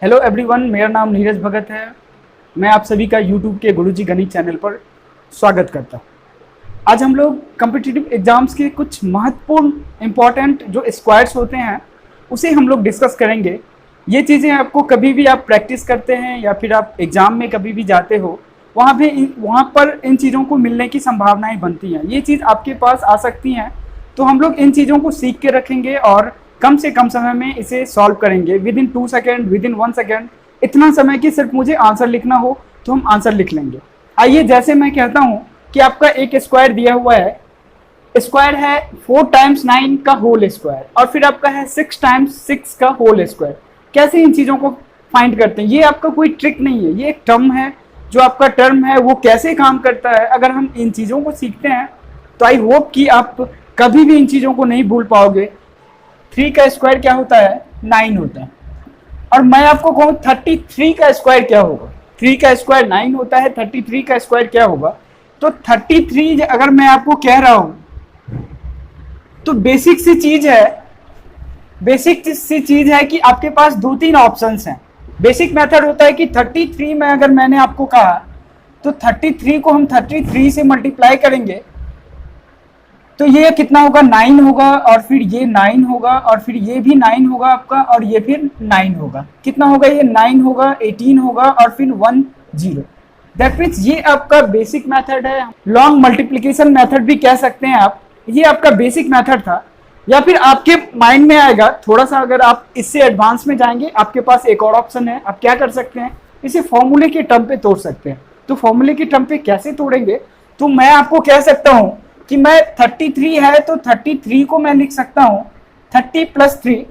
Hello everyone, मेरा नाम नीरज भगत है। मैं आप सभी का यूट्यूब के गुरुजी गणित चैनल पर स्वागत करता हूँ। आज हम लोग कॉम्पिटिटिव एग्जाम्स के कुछ महत्वपूर्ण इम्पॉर्टेंट जो स्क्वायर्स होते हैं उसे हम लोग डिस्कस करेंगे। ये चीज़ें आपको कभी भी आप प्रैक्टिस करते हैं या फिर आप एग्ज़ाम में कभी भी जाते हो वहाँ पर इन चीज़ों को मिलने की संभावनाएँ बनती हैं। ये चीज़ आपके पास आ सकती हैं, तो हम लोग इन चीज़ों को सीख के रखेंगे और कम से कम समय में इसे सॉल्व करेंगे। With in 2 second, with in 1 second, इतना समय कि सिर्फ मुझे आंसर लिखना हो तो हम आंसर लिख लेंगे। आइए, जैसे मैं कहता हूँ कि आपका एक स्क्वायर दिया हुआ है, स्क्वायर है 4 टाइम्स 9 का होल स्क्वायर और फिर आपका है 6 टाइम्स 6 का होल स्क्वायर। कैसे इन चीज़ों को फाइंड करते हैं? ये आपका कोई ट्रिक नहीं है, ये एक टर्म है। जो आपका टर्म है वो कैसे काम करता है, अगर हम इन चीज़ों को सीखते हैं तो आई होप कि आप कभी भी इन चीज़ों को नहीं भूल पाओगे। 3 का स्क्वायर क्या होता है? 9 होता है। और मैं आपको कहूँ 33 का स्क्वायर क्या होगा? 3 का स्क्वायर 9 होता है, 33 का स्क्वायर क्या होगा? तो 33 अगर मैं आपको कह रहा हूँ तो बेसिक सी चीज है कि आपके पास 2-3 ऑप्शंस हैं। बेसिक मेथड होता है कि 33 में अगर मैंने आपको कहा तो 33 को हम 33 से मल्टीप्लाई करेंगे तो ये कितना होगा? 9 होगा और फिर ये 9 होगा और फिर ये भी 9 होगा आपका और ये फिर 9 होगा। कितना होगा? ये 9 होगा, 18 होगा और फिर 1 0। दैट मीन्स ये आपका बेसिक मेथड है। लॉन्ग मल्टीप्लिकेशन मेथड भी कह सकते हैं आप। ये आपका बेसिक मेथड था। या फिर आपके माइंड में आएगा थोड़ा सा, अगर आप इससे एडवांस में जाएंगे, आपके पास एक और ऑप्शन है। आप क्या कर सकते हैं? इसे फॉर्मूले के टर्म पे तोड़ सकते हैं। तो फॉर्मूले के टर्म पे कैसे तोड़ेंगे? तो मैं आपको कह सकता हूं कि मैं 33 है तो 33 को मैं लिख सकता हूं 30 + 3।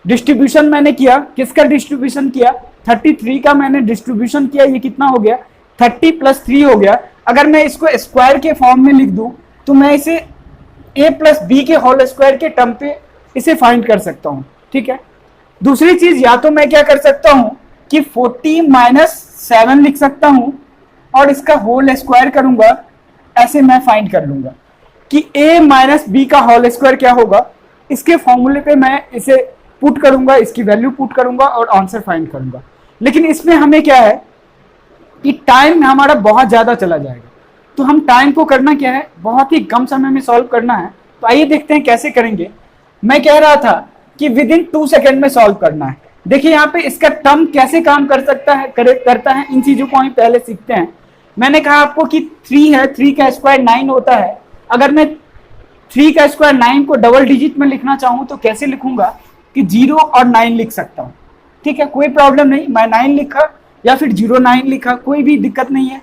डिस्ट्रीब्यूशन मैंने किया, किसका डिस्ट्रीब्यूशन किया? 33 का मैंने डिस्ट्रीब्यूशन किया। ये कितना हो गया? 30 + 3 हो गया। अगर मैं इसको स्क्वायर के फॉर्म में लिख दूं तो मैं इसे a + b के होल स्क्वायर के टर्म पे इसे फाइंड कर सकता हूं। ठीक है। दूसरी चीज, या तो मैं क्या कर सकता हूं कि 40 - 7 लिख सकता हूं और इसका होल स्क्वायर करूंगा। ऐसे मैं फाइंड कर लूंगा कि a - b का होल स्क्वायर क्या होगा। इसके फॉर्मूले पे मैं इसे पुट करूंगा, इसकी वैल्यू पुट करूंगा और आंसर फाइंड करूंगा। लेकिन इसमें हमें क्या है कि टाइम हमारा बहुत ज्यादा चला जाएगा। तो हम टाइम को करना क्या है? बहुत ही कम समय में सॉल्व करना है। तो आइए देखते हैं कैसे करेंगे। मैं कह रहा था कि विद इन 2 सेकेंड में सॉल्व करना है। देखिए यहाँ पे इसका टर्म कैसे काम कर सकता है, करता है, इन चीजों को हम पहले सीखते हैं। मैंने कहा आपको कि 3 है, 3 का स्क्वायर 9 होता है। अगर मैं 3 का स्क्वायर 9 को डबल डिजिट में लिखना चाहूं तो कैसे लिखूंगा कि 0 और 9 लिख सकता हूं। ठीक है, कोई प्रॉब्लम नहीं। मैं 9 लिखा या फिर 09 लिखा, कोई भी दिक्कत नहीं है।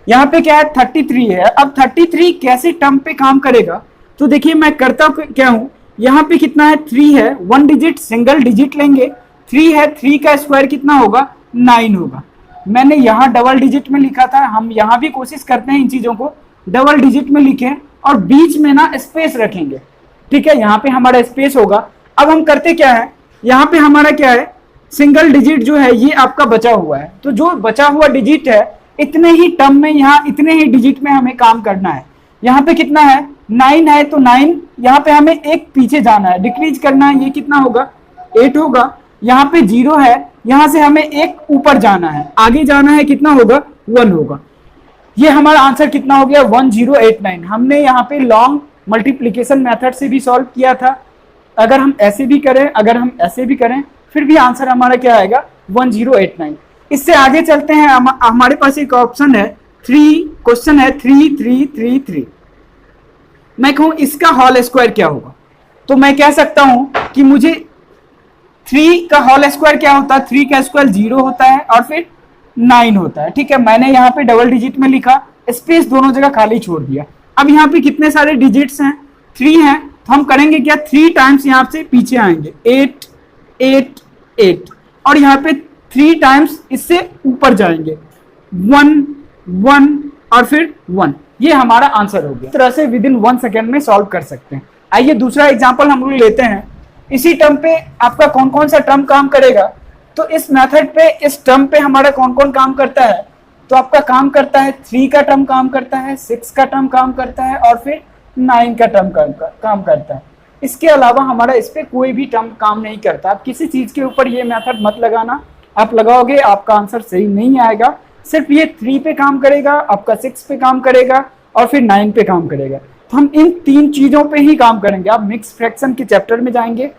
यहाँ पे क्या है? 33 है। अब 33 कैसे टर्म पे काम करेगा? तो देखिए मैं करता क्या हूं, यहाँ पे कितना है? 3 है, 1 डिजिट सिंगल डिजिट लेंगे। 3 है, 3 का स्क्वायर कितना होगा? 9 होगा। मैंने यहाँ डबल डिजिट में लिखा था। हम यहाँ भी कोशिश करते हैं इन चीजों को डबल डिजिट में लिखें और बीच में ना स्पेस रखेंगे। ठीक है, यहाँ पे हमारा स्पेस होगा। अब हम करते क्या है, यहाँ पे हमारा क्या है? सिंगल डिजिट जो है ये आपका बचा हुआ है। तो जो बचा हुआ डिजिट है इतने ही टर्म में, यहाँ इतने ही डिजिट में हमें काम करना है। यहाँ पे कितना है? 9 है तो 9, यहाँ पे हमें एक पीछे जाना है, डिक्रीज करना है। ये कितना होगा? 8 होगा। यहाँ पे 0 है, यहाँ से हमें एक ऊपर जाना है, आगे जाना है। कितना होगा? 1 होगा। ये हमारा आंसर कितना हो गया? 1089। हमने यहाँ पे लॉन्ग मल्टीप्लिकेशन मेथड से भी सॉल्व किया था। अगर हम ऐसे भी करें, अगर हम ऐसे भी करें, फिर भी आंसर हमारा क्या आएगा? 1089। इससे आगे चलते हैं। हमारे पास एक ऑप्शन है 3, क्वेश्चन है 3 3 3 3। मैं कहूं इसका होल स्क्वायर क्या होगा? तो मैं कह सकता हूं कि मुझे 3 का होल स्क्वायर क्या होता है? 3 का स्क्वायर 0 होता है और फिर 9 होता है। ठीक है, मैंने यहाँ पे डबल डिजिट में लिखा, स्पेस दोनों जगह खाली छोड़ दिया। अब यहाँ पे कितने सारे डिजिट्स हैं? 3 हैं। तो हम करेंगे क्या? 3 टाइम्स यहाँ से पीछे आएंगे, 8 8 8 और यहाँ पे 3 टाइम्स इससे ऊपर जाएंगे, 1 1 और फिर 1। ये हमारा आंसर हो गया। इस तरह से विद इन 1 सेकेंड में सॉल्व कर सकते हैं। आइए दूसरा एग्जांपल हम लोग लेते हैं। इसी टर्म पे आपका कौन कौन सा टर्म काम करेगा? तो इस मेथड पे, इस टर्म पे हमारा कौन कौन काम करता है? तो आपका काम करता है 3 का टर्म काम करता है, 6 का टर्म काम करता है और फिर 9 का टर्म काम करता है। इसके अलावा हमारा इस पे कोई भी टर्म काम नहीं करता। आप किसी चीज के ऊपर ये मेथड मत लगाना, आप लगाओगे आपका आंसर सही नहीं आएगा। सिर्फ ये 3 पे काम करेगा, आपका 6 पे काम करेगा और फिर 9 पे काम करेगा। तो हम इन 3 चीजों पे ही काम करेंगे। आप मिक्स फ्रैक्शन के चैप्टर में जाएंगे,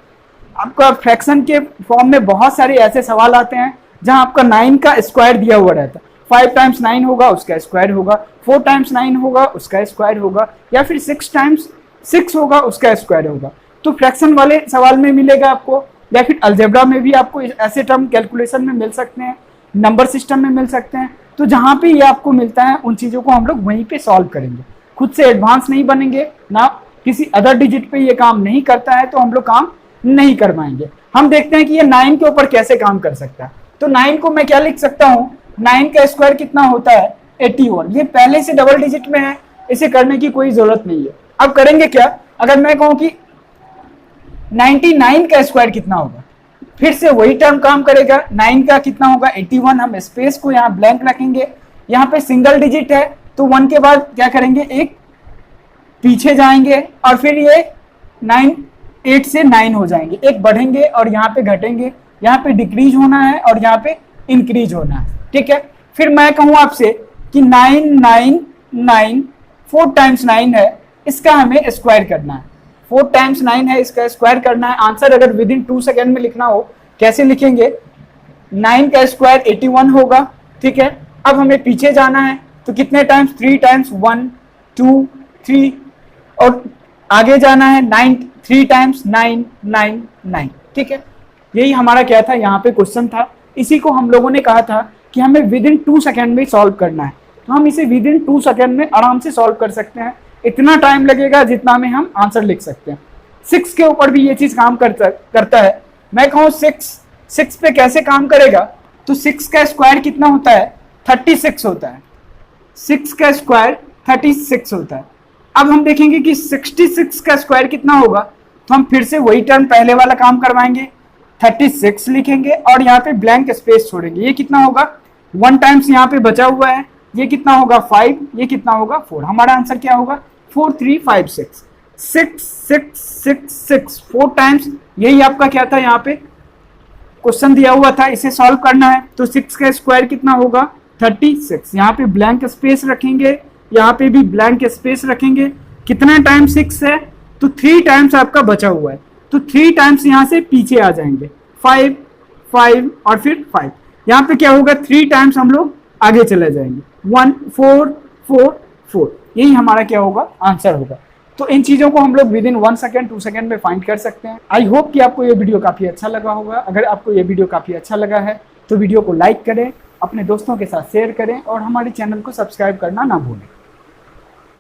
आपका फ्रैक्शन के फॉर्म में बहुत सारे ऐसे सवाल आते हैं जहां आपका 9 का स्क्वायर दिया हुआ रहता है। 5 टाइम्स 9 होगा उसका स्क्वायर होगा, 4 टाइम्स 9 होगा उसका स्क्वायर होगा, या फिर 6 टाइम्स 6 होगा उसका स्क्वायर होगा। तो फ्रैक्शन वाले सवाल में मिलेगा आपको, या फिर अलजेब्रा में भी आपको ऐसे टर्म कैलकुलेशन में मिल सकते हैं, नंबर सिस्टम में मिल सकते हैं। तो जहां पे ये आपको मिलता है उन चीजों को हम लोग वहीं पे सॉल्व करेंगे। खुद से एडवांस नहीं बनेंगे ना, किसी अदर डिजिट पे ये काम नहीं करता है तो हम लोग काम नहीं कर पाएंगे। हम देखते हैं कि ये 9 के ऊपर कैसे काम कर सकता है। तो 9 को मैं क्या लिख सकता हूँ, 9 का स्क्वायर कितना होता है 81। ये पहले से डबल डिजिट में है, इसे करने की कोई जरूरत नहीं है। अब करेंगे क्या, अगर मैं कहूं कि 99 का स्क्वायर कितना होगा, फिर से वही टर्म काम करेगा। 9 का कितना होगा 81, हम स्पेस को यहाँ ब्लैंक रखेंगे। यहाँ पे सिंगल डिजिट है तो 1 के बाद क्या करेंगे, एक पीछे जाएंगे और फिर ये 8 से 9 हो जाएंगे, एक बढ़ेंगे और यहाँ पे घटेंगे, यहाँ पे डिक्रीज होना है और यहाँ पे इंक्रीज होना है। ठीक है, फिर मैं कहूँ आपसे कि 999 4 टाइम्स 9 है, इसका हमें स्क्वायर करना है। 4 टाइम्स 9 है, इसका स्क्वायर करना है। आंसर अगर विद इन 2 सेकेंड में लिखना हो कैसे लिखेंगे, 9 का स्क्वायर 81 होगा। ठीक है, अब हमें पीछे जाना है तो कितने टाइम्स, 3 टाइम्स 1 2 3, और आगे जाना है 3 टाइम्स 999। ठीक है, यही हमारा क्या था, यहाँ पे क्वेश्चन था। इसी को हम लोगों ने कहा था कि हमें विद इन 2 सेकेंड में सॉल्व करना है, तो हम इसे विद इन 2 सेकेंड में आराम से सॉल्व कर सकते हैं। इतना टाइम लगेगा जितना में हम आंसर लिख सकते हैं। 6 के ऊपर भी ये चीज काम करता है। मैं कहूँ 6 पे कैसे काम करेगा, तो 6 का स्क्वायर कितना होता है 36 होता है। 6 का स्क्वायर 36 होता है। अब हम देखेंगे कि 66 का स्क्वायर कितना होगा, तो हम फिर से वही टर्म पहले वाला काम करवाएंगे, 36 लिखेंगे और यहाँ पे ब्लैंक स्पेस छोड़ेंगे। ये कितना होगा, 1 टाइम्स यहाँ पे बचा हुआ है, ये कितना होगा 5, ये कितना होगा 4। हमारा आंसर क्या होगा 4 3 5 6 6 6 6 6 4 टाइम्स। यही आपका क्या था, यहाँ पे क्वेश्चन दिया हुआ था, इसे सॉल्व करना है। तो 6 का स्क्वायर कितना होगा 36। यहाँ पे ब्लैंक स्पेस रखेंगे, यहाँ पे भी ब्लैंक स्पेस रखेंगे। कितना टाइम 6 है, तो 3 टाइम्स आपका बचा हुआ है, तो 3 टाइम्स यहाँ से पीछे आ जाएंगे, 5 5 और फिर 5। यहाँ पे क्या होगा 3 टाइम्स हम लोग आगे चले जाएंगे, 1 4 4 4। यही हमारा क्या होगा आंसर होगा। तो इन चीजों को हम लोग विद इन 1 सेकेंड 2 सेकेंड में फाइंड कर सकते हैं। आई होप कि आपको ये वीडियो काफी अच्छा लगा होगा। अगर आपको ये वीडियो काफी अच्छा लगा है तो वीडियो को लाइक करें, अपने दोस्तों के साथ शेयर करें और हमारे चैनल को सब्सक्राइब करना ना भूलें।